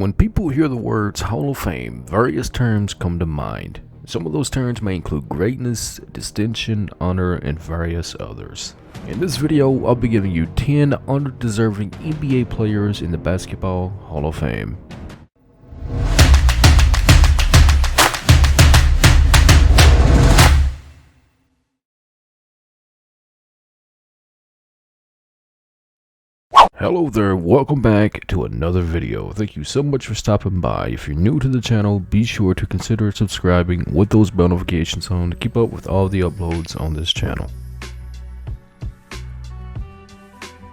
When people hear the words Hall of Fame, various terms come to mind. Some of those terms may include greatness, distinction, honor, and various others. In this video, I'll be giving you 10 undeserving NBA players in the Basketball Hall of Fame. Hello there, welcome back to another video. Thank you so much for stopping by. If you're new to the channel, be sure to consider subscribing with those bell notifications on to keep up with all the uploads on this channel.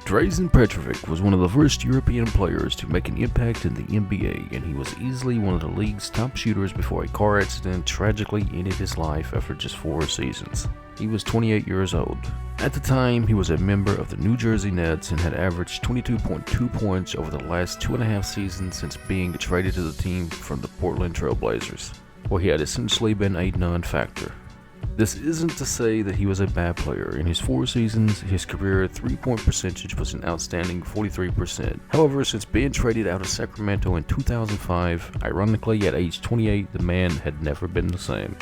Drazen Petrovic was one of the first European players to make an impact in the NBA, and he was easily one of the league's top shooters before a car accident tragically ended his life after just 4 seasons. He was 28 years old. At the time, he was a member of the New Jersey Nets and had averaged 22.2 points over the last 2.5 seasons since being traded to the team from the Portland Trail Blazers, where he had essentially been a non-factor. This isn't to say that he was a bad player. In his 4 seasons, his career 3-point percentage was an outstanding 43%. However, since being traded out of Sacramento in 2005, ironically at age 28, the man had never been the same.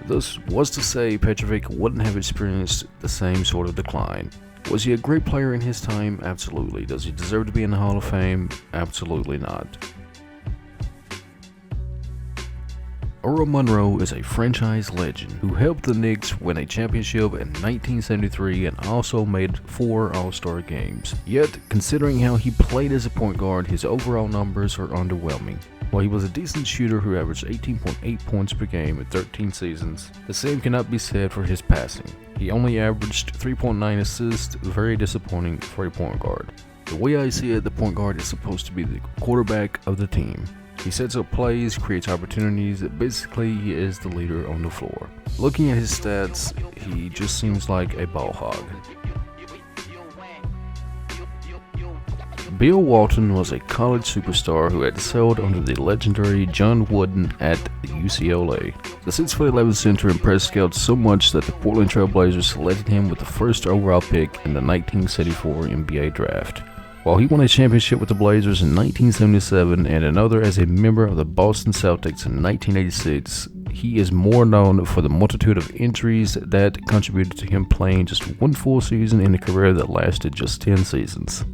This was to say Petrovic wouldn't have experienced the same sort of decline. Was he a great player in his time? Absolutely. Does he deserve to be in the Hall of Fame? Absolutely not. Earl Monroe is a franchise legend who helped the Knicks win a championship in 1973 and also made 4 All-Star games. Yet, considering how he played as a point guard, his overall numbers are underwhelming. While he was a decent shooter who averaged 18.8 points per game in 13 seasons, the same cannot be said for his passing. He only averaged 3.9 assists, very disappointing for a point guard. The way I see it, the point guard is supposed to be the quarterback of the team. He sets up plays, creates opportunities, basically he is the leader on the floor. Looking at his stats, he just seems like a ball hog. Bill Walton was a college superstar who had excelled under the legendary John Wooden at UCLA. The 6'11" center impressed scouts so much that the Portland Trail Blazers selected him with the first overall pick in the 1974 NBA draft. While he won a championship with the Blazers in 1977 and another as a member of the Boston Celtics in 1986, he is more known for the multitude of injuries that contributed to him playing just 1 full season in a career that lasted just 10 seasons.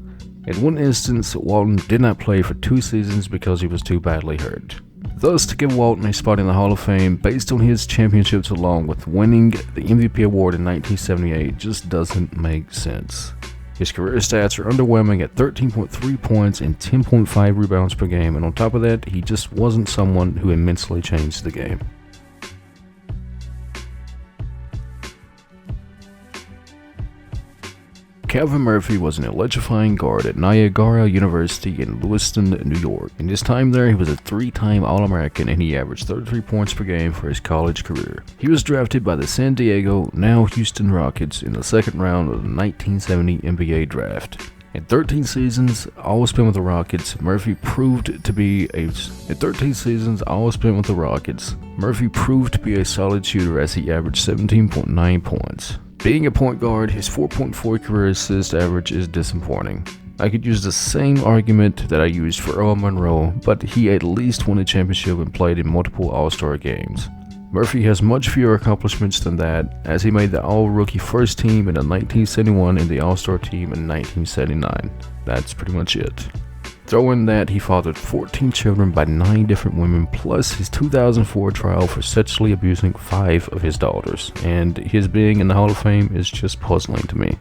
In one instance, Walton did not play for 2 seasons because he was too badly hurt. Thus, to give Walton a spot in the Hall of Fame based on his championships along with winning the MVP award in 1978 just doesn't make sense. His career stats are underwhelming at 13.3 points and 10.5 rebounds per game, and on top of that, he just wasn't someone who immensely changed the game. Calvin Murphy was an electrifying guard at Niagara University in Lewiston, New York. In his time there, he was a 3-time All-American and he averaged 33 points per game for his college career. He was drafted by the San Diego, now Houston Rockets in the 2nd round of the 1970 NBA draft. In 13 seasons, all spent with the Rockets, Murphy proved to be a solid shooter as he averaged 17.9 points. Being a point guard, his 4.4 career assist average is disappointing. I could use the same argument that I used for Earl Monroe, but he at least won a championship and played in multiple All-Star games. Murphy has much fewer accomplishments than that, as he made the All-Rookie First Team in the 1971 and the All-Star Team in 1979. That's pretty much it. Throw in that he fathered 14 children by 9 different women, plus his 2004 trial for sexually abusing 5 of his daughters, and his being in the Hall of Fame is just puzzling to me.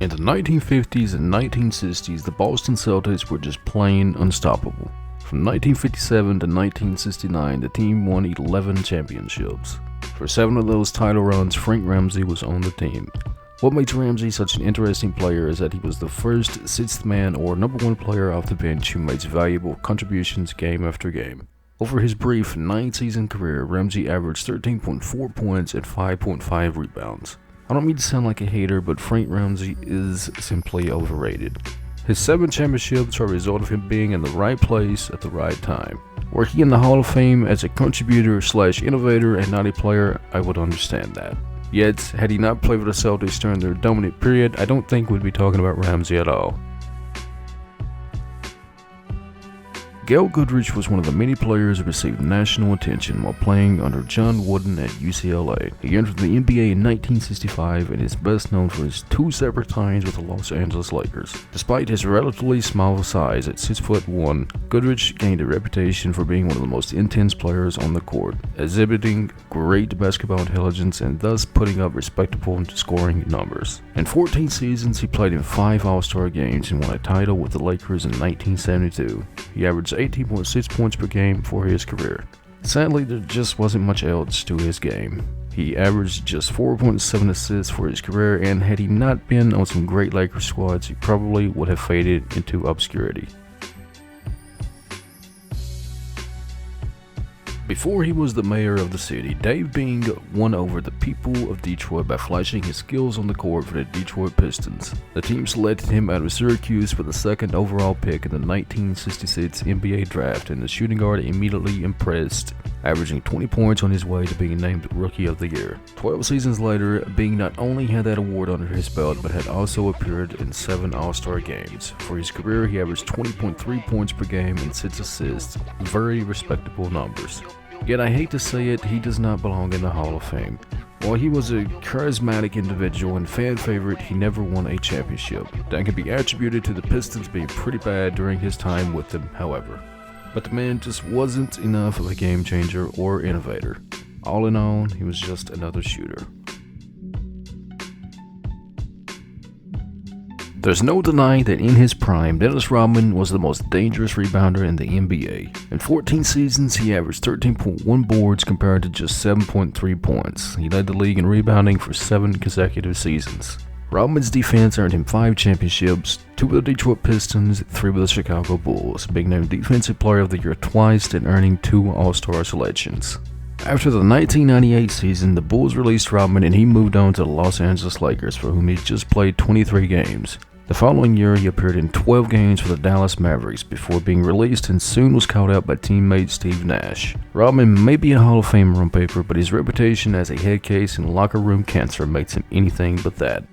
In the 1950s and 1960s, the Boston Celtics were just plain unstoppable. From 1957 to 1969, the team won 11 championships. For 7 of those title runs, Frank Ramsey was on the team. What makes Ramsey such an interesting player is that he was the first 6th man or number 1 player off the bench who makes valuable contributions game after game. Over his brief 9-season career, Ramsey averaged 13.4 points and 5.5 rebounds. I don't mean to sound like a hater, but Frank Ramsey is simply overrated. His 7 championships are a result of him being in the right place at the right time. Were he in the Hall of Fame as a contributor/innovator and not a player, I would understand that. Yet, had he not played for the Celtics during their dominant period, I don't think we'd be talking about Ramsey at all. Gail Goodrich was one of the many players who received national attention while playing under John Wooden at UCLA. He entered the NBA in 1965 and is best known for his 2 separate times with the Los Angeles Lakers. Despite his relatively small size at 6'1", Goodrich gained a reputation for being one of the most intense players on the court, exhibiting great basketball intelligence and thus putting up respectable scoring numbers. In 14 seasons, he played in 5 All-Star games and won a title with the Lakers in 1972. He averaged 18.6 points per game for his career. Sadly, there just wasn't much else to his game. He averaged just 4.7 assists for his career, and had he not been on some great Lakers squads, he probably would have faded into obscurity. Before he was the mayor of the city, Dave Bing won over the people of Detroit by flashing his skills on the court for the Detroit Pistons. The team selected him out of Syracuse for the 2nd overall pick in the 1966 NBA draft, and the shooting guard immediately impressed, averaging 20 points on his way to being named Rookie of the Year. 12 seasons later, Bing not only had that award under his belt, but had also appeared in 7 All-Star games. For his career, he averaged 20.3 points per game and 6 assists, very respectable numbers. Yet I hate to say it, he does not belong in the Hall of Fame. While he was a charismatic individual and fan favorite, he never won a championship. That can be attributed to the Pistons being pretty bad during his time with them, however. But the man just wasn't enough of a game changer or innovator. All in all, he was just another shooter. There's no denying that in his prime, Dennis Rodman was the most dangerous rebounder in the NBA. In 14 seasons, he averaged 13.1 boards compared to just 7.3 points. He led the league in rebounding for 7 consecutive seasons. Rodman's defense earned him 5 championships, 2 with the Detroit Pistons, 3 with the Chicago Bulls, being named Defensive Player of the Year twice and earning 2 All-Star selections. After the 1998 season, the Bulls released Rodman and he moved on to the Los Angeles Lakers, for whom he just played 23 games. The following year, he appeared in 12 games for the Dallas Mavericks before being released and soon was called out by teammate Steve Nash. Rodman may be a Hall of Famer on paper, but his reputation as a head case and locker room cancer makes him anything but that.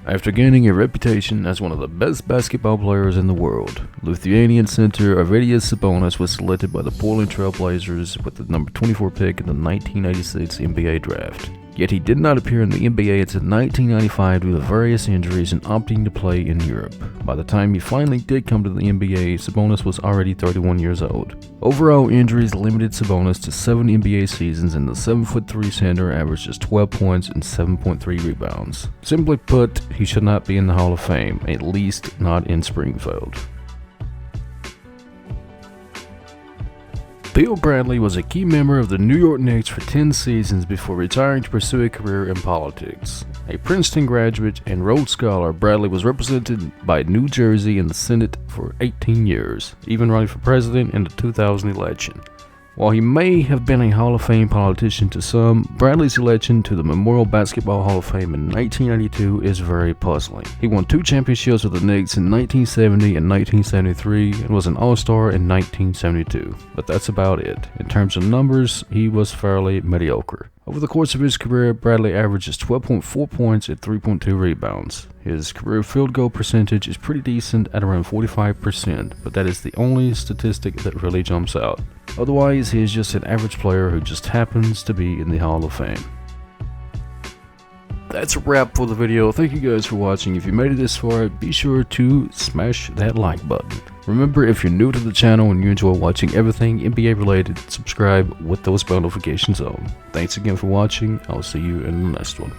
After gaining a reputation as one of the best basketball players in the world, Lithuanian center Arvydas Sabonis was selected by the Portland Trail Blazers with the number 24 pick in the 1986 NBA draft. Yet he did not appear in the NBA until 1995 due to various injuries and opting to play in Europe. By the time he finally did come to the NBA, Sabonis was already 31 years old. Overall injuries limited Sabonis to 7 NBA seasons, and the 7'3" center averaged just 12 points and 7.3 rebounds. Simply put, he should not be in the Hall of Fame, at least not in Springfield. Bill Bradley was a key member of the New York Knicks for 10 seasons before retiring to pursue a career in politics. A Princeton graduate and Rhodes Scholar, Bradley was represented by New Jersey in the Senate for 18 years, even running for president in the 2000 election. While he may have been a Hall of Fame politician to some, Bradley's election to the Memorial Basketball Hall of Fame in 1992 is very puzzling. He won 2 championships with the Knicks in 1970 and 1973 and was an All-Star in 1972. But that's about it. In terms of numbers, he was fairly mediocre. Over the course of his career, Bradley averages 12.4 points and 3.2 rebounds. His career field goal percentage is pretty decent at around 45%, but that is the only statistic that really jumps out. Otherwise, he is just an average player who just happens to be in the Hall of Fame. That's a wrap for the video. Thank you guys for watching. If you made it this far, be sure to smash that like button. Remember, if you're new to the channel and you enjoy watching everything NBA related, subscribe with those bell notifications on. Thanks again for watching. I'll see you in the next one.